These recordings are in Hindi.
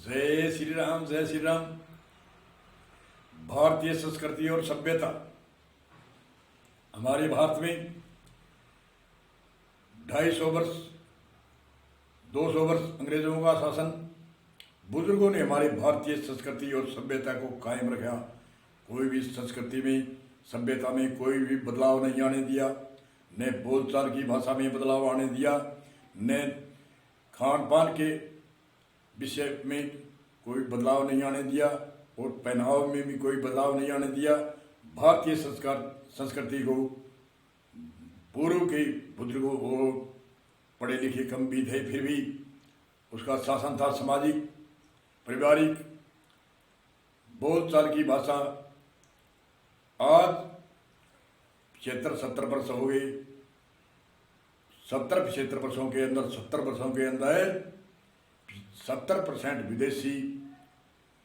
जय श्री राम, जय श्री राम। भारतीय संस्कृति और सभ्यता। हमारे भारत में 250 वर्ष 200 वर्ष अंग्रेजों का शासन, बुजुर्गों ने हमारी भारतीय संस्कृति और सभ्यता को कायम रखा। कोई भी संस्कृति में, सभ्यता में कोई भी बदलाव नहीं आने दिया। न बोलचाल की भाषा में बदलाव आने दिया, न खान पान के विषय में कोई बदलाव नहीं आने दिया, और पहनाव में भी कोई बदलाव नहीं आने दिया। भारतीय संस्कृति को पूर्व के बुजुर्गों को पढ़े लिखे कम भी थे, फिर भी उसका शासन था सामाजिक, पारिवारिक, बोलचाल की भाषा। आज 75-70 वर्ष हो गए। 70-75 वर्षों के अंदर 70 वर्षों के अंदर 70% विदेशी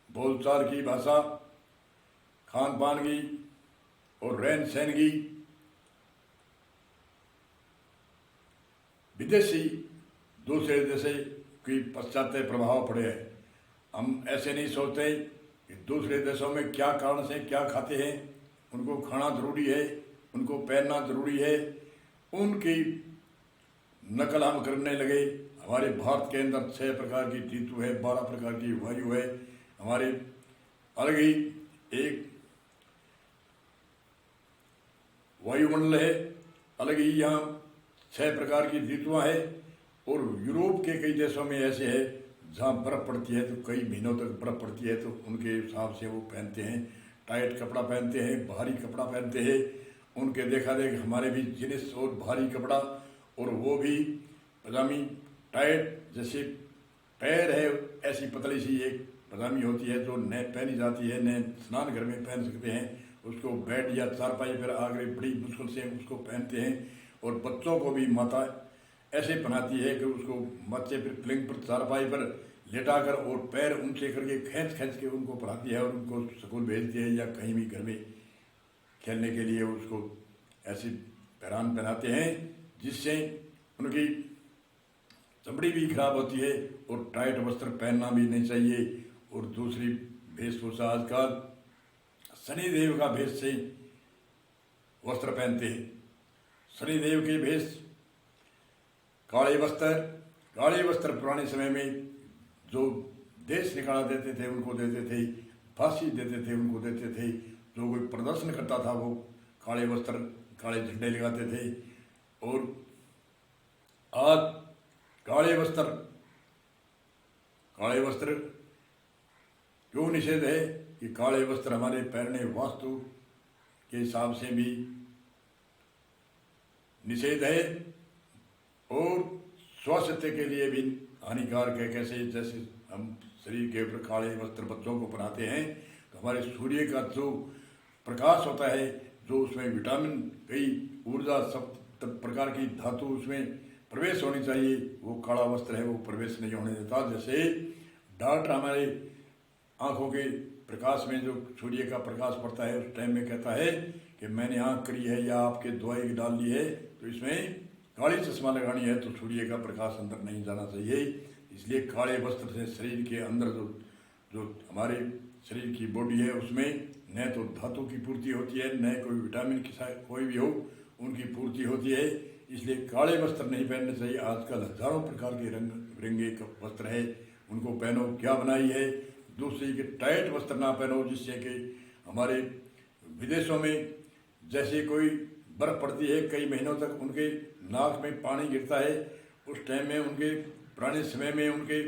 बोलचाल की भाषा, खान पान की और रहन सहन की विदेशी दूसरे देशे की पाश्चात्य प्रभाव पड़े हैं। हम ऐसे नहीं सोचते कि दूसरे देशों में क्या कारण से क्या खाते हैं, उनको खाना जरूरी है, उनको पहनना जरूरी है, उनकी नकल हम करने लगे। हमारे भारत के अंदर 6 प्रकार की ऋतु है, 12 प्रकार की वायु है। हमारे अलग ही एक वायुमंडल है, अलग ही यहाँ 6 प्रकार की ऋतुआं है। और यूरोप के कई देशों में ऐसे है जहाँ बर्फ़ पड़ती है तो कई महीनों तक बर्फ़ पड़ती है, तो उनके हिसाब से वो पहनते हैं, टाइट कपड़ा पहनते हैं, भारी कपड़ा पहनते हैं। उनके देखा देख हमारे भी जीन्स और भारी कपड़ा, और वो भी पजामी टाइट, जैसे पैर है ऐसी पतली सी एक पजामी होती है जो न पहनी जाती है, न स्नान घर में पहन सकते हैं। उसको बेड या चारपाई पर आगे बड़ी मुश्किल से उसको पहनते हैं। और बच्चों को भी माता ऐसे पहनाती है कि उसको बच्चे पर पलंग पर चारपाई पर लेटाकर और पैर ऊंचे करके खींच खींच के उनको पढ़ाती है और उनको स्कूल भेजती है, या कहीं भी घर में खेलने के लिए उसको ऐसी पहनाते हैं जिससे उनकी चमड़ी भी खराब होती है। और टाइट वस्त्र पहनना भी नहीं चाहिए। और दूसरी वेशभूषा आजकल शनिदेव का भेष से वस्त्र पहनते हैं। शनिदेव के भेष काले वस्त्र पुराने समय में जो देश निकाला देते थे उनको देते थे, फांसी देते थे उनको देते थे। जो कोई प्रदर्शन करता था वो काले वस्त्र, काले झंडे लगाते थे। और आज काले वस्त्र क्यों निषेध है कि काले वस्त्र हमारे पहनने वास्तु के हिसाब से भी निषेध है और स्वास्थ्य के लिए भी हानिकारक है। कैसे? जैसे हम शरीर के ऊपर काले वस्त्र बच्चों को पहनाते हैं तो हमारे सूर्य का जो प्रकाश होता है, जो उसमें विटामिन, कई ऊर्जा, सब प्रकार की धातु उसमें प्रवेश होनी चाहिए, वो काला वस्त्र है वो प्रवेश नहीं होने देता। जैसे डॉक्टर हमारे आँखों के प्रकाश में जो सूर्य का प्रकाश पड़ता है उस टाइम में कहता है कि मैंने आँख करी है या आपके दवाई डाल ली है तो इसमें काली चश्मा लगानी है, तो सूर्य का प्रकाश अंदर नहीं जाना चाहिए। इसलिए काले वस्त्र से शरीर के अंदर जो हमारे शरीर की बॉडी है उसमें न तो धातु की पूर्ति होती है, न कोई विटामिन की कोई भी हो उनकी पूर्ति होती है। इसलिए काले वस्त्र नहीं पहनने चाहिए। आजकल हजारों प्रकार के रंग बिरंगे वस्त्र है, उनको पहनो, क्या बनाई है। दूसरी के टाइट वस्त्र ना पहनो जिससे कि हमारे विदेशों में जैसे कोई बर्फ़ पड़ती है कई महीनों तक, उनके नाक में पानी गिरता है। उस टाइम में उनके पुराने समय में उनके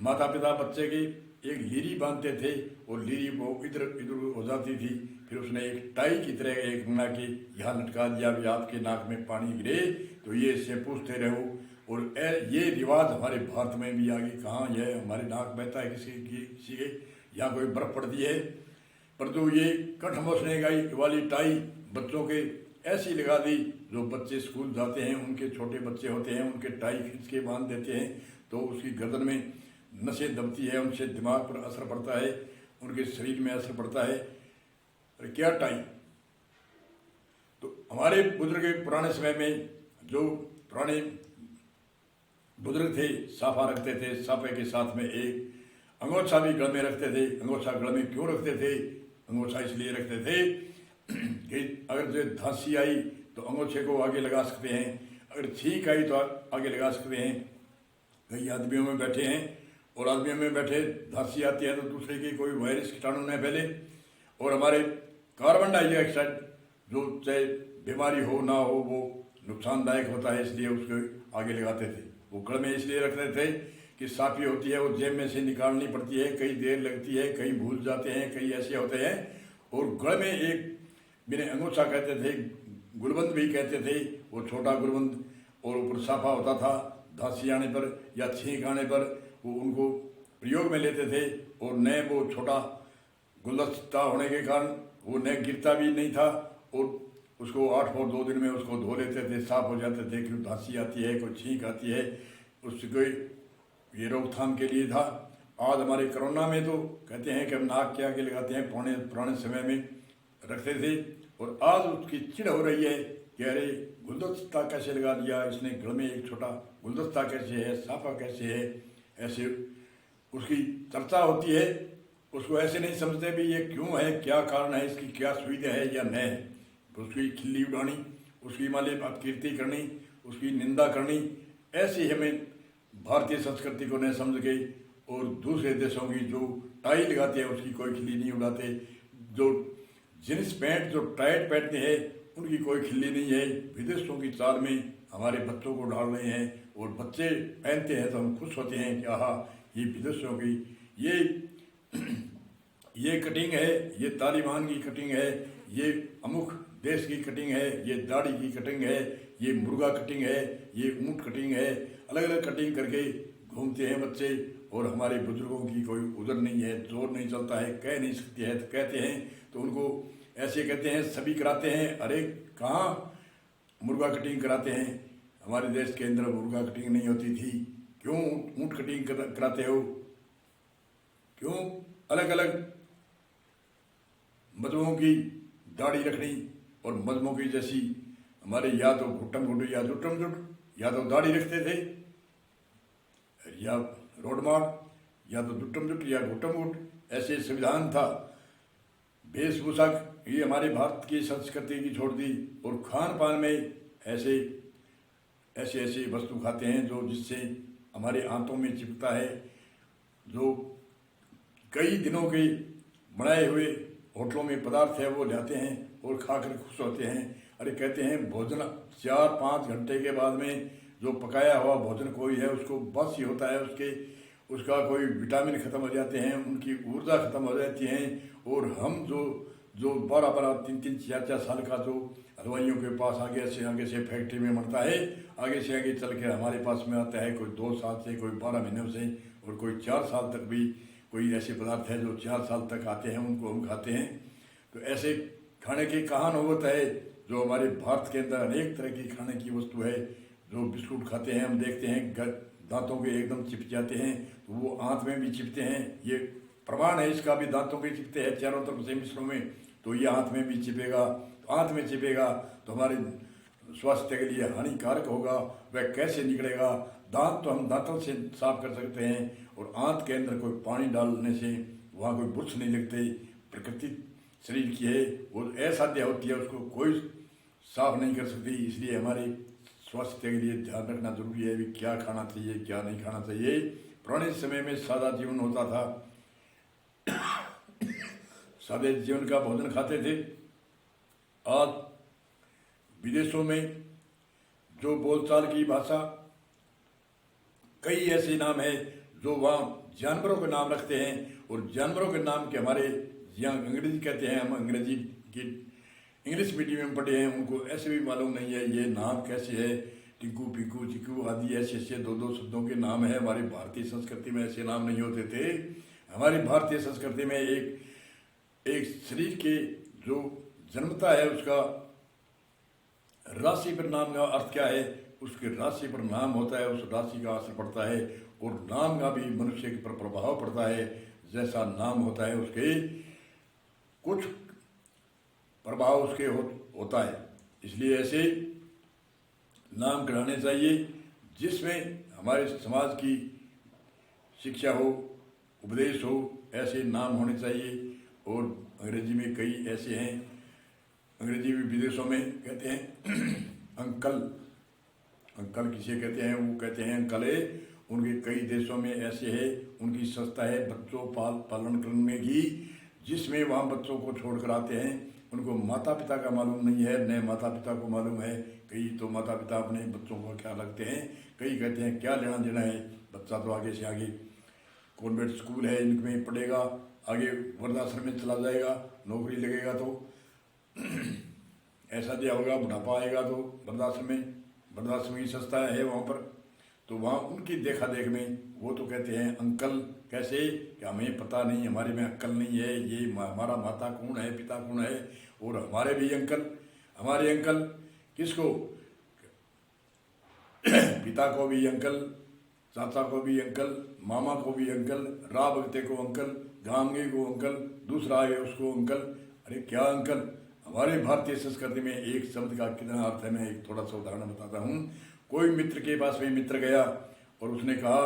माता पिता बच्चे की एक लीरी बांधते थे और लीरी वो इधर इधर हो जाती थी, फिर उसने एक टाई की तरह एक बना के यहाँ लटका दिया भी आपके नाक में पानी गिरे तो ये इससे पूछते रहो। और ये रिवाज हमारे भारत में भी आगे कहाँ है, हमारे नाक बहता है किसी के, यहाँ कोई बर्फ़ पड़ती है, परंतु ये कंठ मोसने वाली टाई बच्चों के ऐसी लगा दी। जो बच्चे स्कूल जाते हैं उनके छोटे बच्चे होते हैं, उनके टाई खींच के बांध देते हैं तो उसकी गर्दन में नसें दबती है, उनसे दिमाग पर असर पड़ता है, उनके शरीर में असर पड़ता है। अरे क्या टाई! तो हमारे बुजुर्ग पुराने समय में जो पुराने बुजुर्ग थे, साफा रखते थे, साफे के साथ में एक अंगोछा भी गल में रखते थे। अंगोछा गल में क्यों रखते थे? अंगोछा इसलिए रखते थे कि अगर जो धांसी आई तो अंगोछे को आगे लगा सकते हैं, अगर छींक आई तो आगे लगा सकते हैं। कई आदमियों में बैठे हैं और आदमियों में बैठे धांसी आती है तो दूसरे की कोई वायरस कीटाणु न फैले। और हमारे कार्बन डाइऑक्साइड जो चाहे बीमारी हो ना हो वो नुकसानदायक होता है, इसलिए उसको आगे लगाते थे। वो गल में इसलिए रखते थे कि साफी होती है वो जेब में से निकालनी पड़ती है, कई देर लगती है, कई भूल जाते हैं, कई ऐसे होते हैं। और गल में एक बिना अंगोछा कहते थे, गुलबंद भी कहते थे, वो छोटा गुलबंद और ऊपर साफा होता था। धांसी आने पर या छींक आने पर वो उनको प्रयोग में लेते थे। और न वो छोटा गुलदस्ता होने के कारण वो न गिरता भी नहीं था और उसको 8 और 2 दिन में उसको धो लेते थे, साफ हो जाते थे। क्यों धांसी आती है, कोई छींक आती है, उसको ये रोकथाम के लिए था। आज हमारे कोरोना में तो कहते हैं कि हम नाक के आगे लगाते हैं, पुराने समय में रखते थे। और आज उसकी चिढ़ हो रही है कि अरे गुलदस्ता कैसे लगा दिया इसने, गल में एक छोटा गुलदस्ता कैसे है, साफा कैसे है, ऐसे उसकी चर्चा होती है। उसको ऐसे नहीं समझते भी ये क्यों है, क्या कारण है, इसकी क्या सुविधा है या न है। उसकी खिल्ली उड़ानी, उसकी माले अपकीर्ति करनी, उसकी निंदा करनी, ऐसी हमें भारतीय संस्कृति को न समझ के और दूसरे देशों की जो टाई लगाते हैं उसकी कोई खिल्ली नहीं उड़ाते। जो जींस पैंट जो टाइट पहनते हैं उनकी कोई खिल्ली नहीं है। विदेशों की चाल में हमारे बच्चों को डाल रहे हैं और बच्चे पहनते हैं तो हम खुश होते हैं कि आहा ये विदेशों की ये कटिंग है, ये तालिबान की कटिंग है, ये अमुक देश की कटिंग है, ये दाढ़ी की कटिंग है, ये मुर्गा कटिंग है, ये ऊँट कटिंग है। अलग अलग कटिंग करके घूमते हैं बच्चे। और हमारे बुजुर्गों की कोई उधर नहीं है, जोर नहीं चलता है, कह नहीं सकती है तो कहते हैं तो उनको ऐसे कहते हैं, सभी कराते हैं। अरे कहाँ मुर्गा कटिंग कराते हैं? हमारे देश के अंदर मुर्गा कटिंग नहीं होती थी, क्यों ऊँट कटिंग कराते हो? क्यों अलग अलग मजहबों की दाढ़ी रखनी और मजहबों की जैसी हमारे या तो घुट्टम घुट या जुट्टम जुट या तो दाढ़ी रखते थे या रोडमार या तो जुट्टम जुट या घुट्टम घुट, ऐसे संविधान था। वेशभूषा ये हमारे भारत की संस्कृति की छोड़ दी। और खान पान में ऐसे ऐसे वस्तु खाते हैं जो जिससे हमारे आंतों में चिपकता है, जो कई दिनों के बनाए हुए होटलों में पदार्थ है वो लाते हैं और खाकर खुश होते हैं। अरे कहते हैं भोजन 4-5 घंटे के बाद में जो पकाया हुआ भोजन कोई है उसको बासी होता है, उसका कोई विटामिन खत्म हो जाते हैं, उनकी ऊर्जा खत्म हो जाती है। और हम जो 12-12, 3-3, 4-4 साल का जो हलवाइयों के पास आगे से फैक्ट्री में बनता है, आगे से आगे चल के हमारे पास में आता है, कोई 2 साल से, कोई 12 महीनों से और कोई 4 साल तक भी कोई ऐसे पदार्थ है जो 4 साल तक आते हैं, उनको हम खाते हैं। तो ऐसे खाने की कहाँ नौबत है जो हमारे भारत के अंदर अनेक तरह की खाने की वस्तु है। जो बिस्कुट खाते हैं हम देखते हैं दांतों के एकदम चिप जाते हैं, तो वो आंत में भी चिपते हैं। ये प्रमाण है इसका भी, दांतों के चिपते हैं चारों तरफ से मिश्रों में, तो ये आंत में भी चिपेगा। तो आंत में चिपेगा तो हमारे स्वास्थ्य के लिए हानिकारक होगा, वह कैसे निकलेगा? दांत तो हम दांतों से साफ कर सकते हैं और आंत के अंदर कोई पानी डालने से वहाँ कोई बुर्श नहीं लगते। प्रकृति शरीर की है वो असाध्य होती है, उसको कोई साफ नहीं कर सकती। इसलिए हमारे स्वास्थ्य के लिए ध्यान रखना जरूरी है भी क्या खाना चाहिए क्या नहीं खाना चाहिए। पुराने समय में सादा जीवन होता था, सादे जीवन का भोजन खाते थे। आज विदेशों में जो बोलचाल की भाषा, कई ऐसे नाम है जो वहाँ जानवरों के नाम रखते हैं और जानवरों के नाम के हमारे यहाँ अंग्रेजी कहते हैं, हम अंग्रेजी की इंग्लिश मीडियम में पढ़े हैं, उनको ऐसे भी मालूम नहीं है ये नाम कैसे है। टिंकू पिंकू चिक्कू आदि ऐसे 2-2 शब्दों के नाम है। हमारी भारतीय संस्कृति में ऐसे नाम नहीं होते थे। हमारी भारतीय संस्कृति में एक शरीर के जो जन्मता है उसका राशि पर नाम का अर्थ क्या है, उसके राशि पर नाम होता है, उस राशि का असर पड़ता है और नाम का भी मनुष्य के पर प्रभाव पड़ता है। जैसा नाम होता है उसके कुछ प्रभाव उसके होता है। इसलिए ऐसे नाम कराने चाहिए जिसमें हमारे समाज की शिक्षा हो, उपदेश हो, ऐसे नाम होने चाहिए। और अंग्रेजी में कई ऐसे हैं, अंग्रेजी में विदेशों में कहते हैं अंकल, अंकल किसे कहते हैं, वो कहते हैं अंकल है। उनके कई देशों में ऐसे है, उनकी संस्था है बच्चों पालन करने की, जिसमें वहाँ बच्चों को छोड़ कर आते हैं। उनको माता पिता का मालूम नहीं है, न माता पिता को मालूम है। कई तो माता पिता अपने बच्चों को क्या लगते हैं, कई कहते हैं क्या लेना देना है, बच्चा तो आगे से आगे कॉन्वेंट स्कूल है इनमें पढ़ेगा, आगे वृद्धाश्रम में चला जाएगा, नौकरी लगेगा तो ऐसा दिया होगा, बुढ़ापा आएगा तो वृद्धाश्रम की संस्था है वहाँ पर। तो वहाँ उनकी देखा देख में वो तो कहते हैं अंकल, कैसे कि हमें पता नहीं, हमारे में अक्ल नहीं है, ये हमारा माता कौन है, पिता कौन है। और हमारे भी अंकल, हमारे अंकल किसको पिता को भी अंकल, चाचा को भी अंकल, मामा को भी अंकल, रा भगते को अंकल, गांगे को अंकल, दूसरा आगे उसको अंकल। अरे क्या अंकल, हमारे भारतीय संस्कृति में एक शब्द का कितना अर्थ है। मैं एक थोड़ा सा उदाहरण बताता हूँ। कोई मित्र के पास में मित्र गया और उसने कहा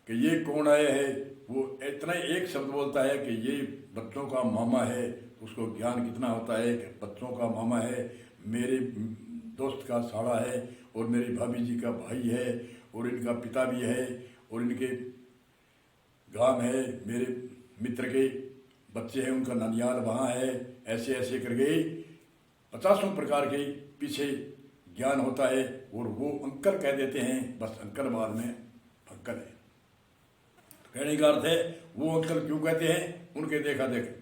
कि ये कौन आया है, वो इतना एक शब्द बोलता है कि ये बच्चों का मामा है। उसको ज्ञान कितना होता है कि बच्चों का मामा है, मेरे दोस्त का साड़ा है, और मेरी भाभी जी का भाई है, और इनका पिता भी है, और इनके गांव है, मेरे मित्र के बच्चे हैं, उनका ननियाल वहाँ है। ऐसे ऐसे करके 50 प्रकार के पीछे ज्ञान होता है, और वो अंकल कह देते हैं, बस अंकल बाद में अंकल है। कहने का अर्थ है वो अंकल क्यों कहते हैं, उनके देखा देख।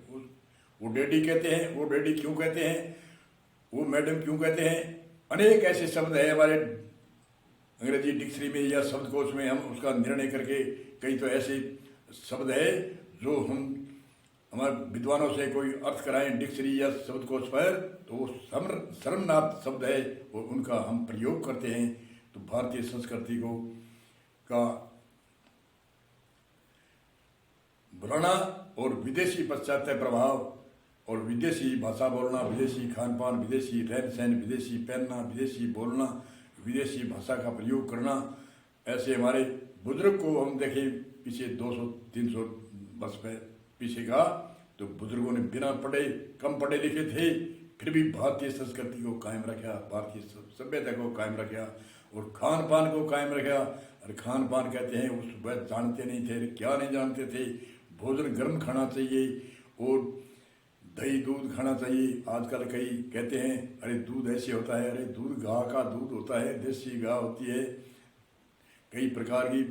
वो डैडी कहते हैं, वो डैडी क्यों कहते हैं, वो मैडम क्यों कहते हैं। अनेक ऐसे शब्द है हमारे अंग्रेजी डिक्शनरी में या शब्दकोश में, हम उसका निर्णय करके कई तो ऐसे शब्द है जो हम हमारे विद्वानों से कोई अर्थ कराएं डिक्शनरी या शब्दकोश पर, तो वो शर्मनाक शब्द है और उनका हम प्रयोग करते हैं। तो भारतीय संस्कृति को का बुलाना और विदेशी पाश्चात्य प्रभाव और विदेशी भाषा बोलना, विदेशी खान पान, विदेशी रहन सहन, विदेशी पहनना, विदेशी बोलना, विदेशी भाषा का प्रयोग करना, ऐसे हमारे बुजुर्ग को हम देखें पीछे 200-300 वर्ष पीछे का, तो बुजुर्गों ने बिना पढ़े, कम पढ़े लिखे थे, फिर भी भारतीय संस्कृति को कायम रखा, भारतीय सभ्यता को कायम रखा और खान पान को कायम रखा। और खान पान कहते हैं उस वक्त जानते नहीं थे, क्या नहीं जानते थे। भोजन गर्म खाना चाहिए और दही दूध खाना चाहिए। आजकल कई कहते हैं अरे दूध ऐसे होता है, अरे दूध गाय का दूध होता है, देसी गाय होती है। कई प्रकार की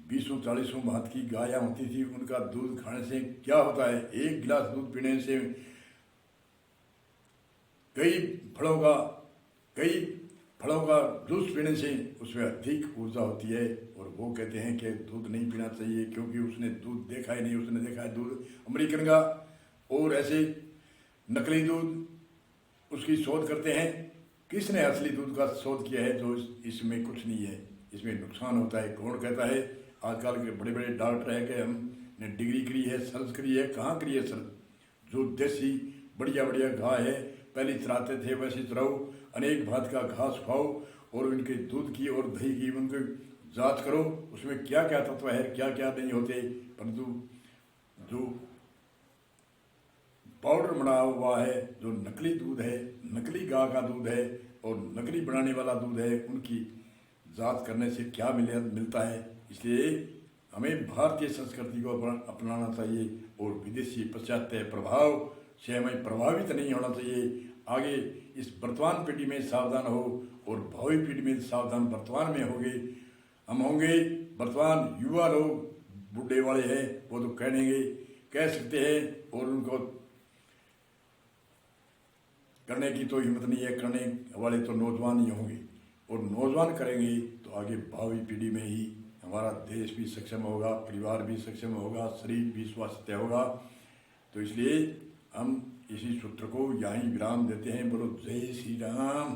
20-40 भांत की गायें होती थी, उनका दूध खाने से क्या होता है, एक गिलास दूध पीने से कई फलों का जूस पीने से उसमें अधिक ऊर्जा होती है। और वो कहते हैं कि दूध नहीं पीना चाहिए क्योंकि उसने दूध देखा ही नहीं, उसने देखा है दूध अमेरिकन का और ऐसे नकली दूध उसकी शोध करते हैं। किसने असली दूध का शोध किया है जो इसमें कुछ नहीं है, इसमें नुकसान होता है। कौन कहता है, आजकल के बड़े बड़े डॉक्टर हैं कि हमने डिग्री करी है, सर्च करी है, कहाँ करी है सर। जो देसी बढ़िया बढ़िया गाय है, पहले चराते थे वैसे चराओ, अनेक भांत का घास खाओ और उनके दूध की और दही की उनकी जांच करो, उसमें क्या क्या तत्व है, क्या क्या नहीं होते। परंतु जो पाउडर बना हुआ है, जो नकली दूध है, नकली गाय का दूध है और नकली बनाने वाला दूध है, उनकी जांच करने से क्या मिलता है। इसलिए हमें भारतीय संस्कृति को अपनाना चाहिए और विदेशी पाश्चात्य प्रभाव से हमें प्रभावित नहीं होना चाहिए। आगे इस वर्तमान पीढ़ी में सावधान हो और भावी पीढ़ी में सावधान वर्तमान में हम होंगे। वर्तमान युवा लोग बूढ़े वाले हैं, वो तो कह सकते हैं और उनको करने की तो हिम्मत नहीं है, करने वाले तो नौजवान ही होंगे और नौजवान करेंगे तो आगे भावी पीढ़ी में ही हमारा देश भी सक्षम होगा, परिवार भी सक्षम होगा, शरीर भी स्वास्थ्य होगा। तो इसलिए हम इसी सूत्र को यहाँ विराम देते हैं। बोलो जय श्री राम।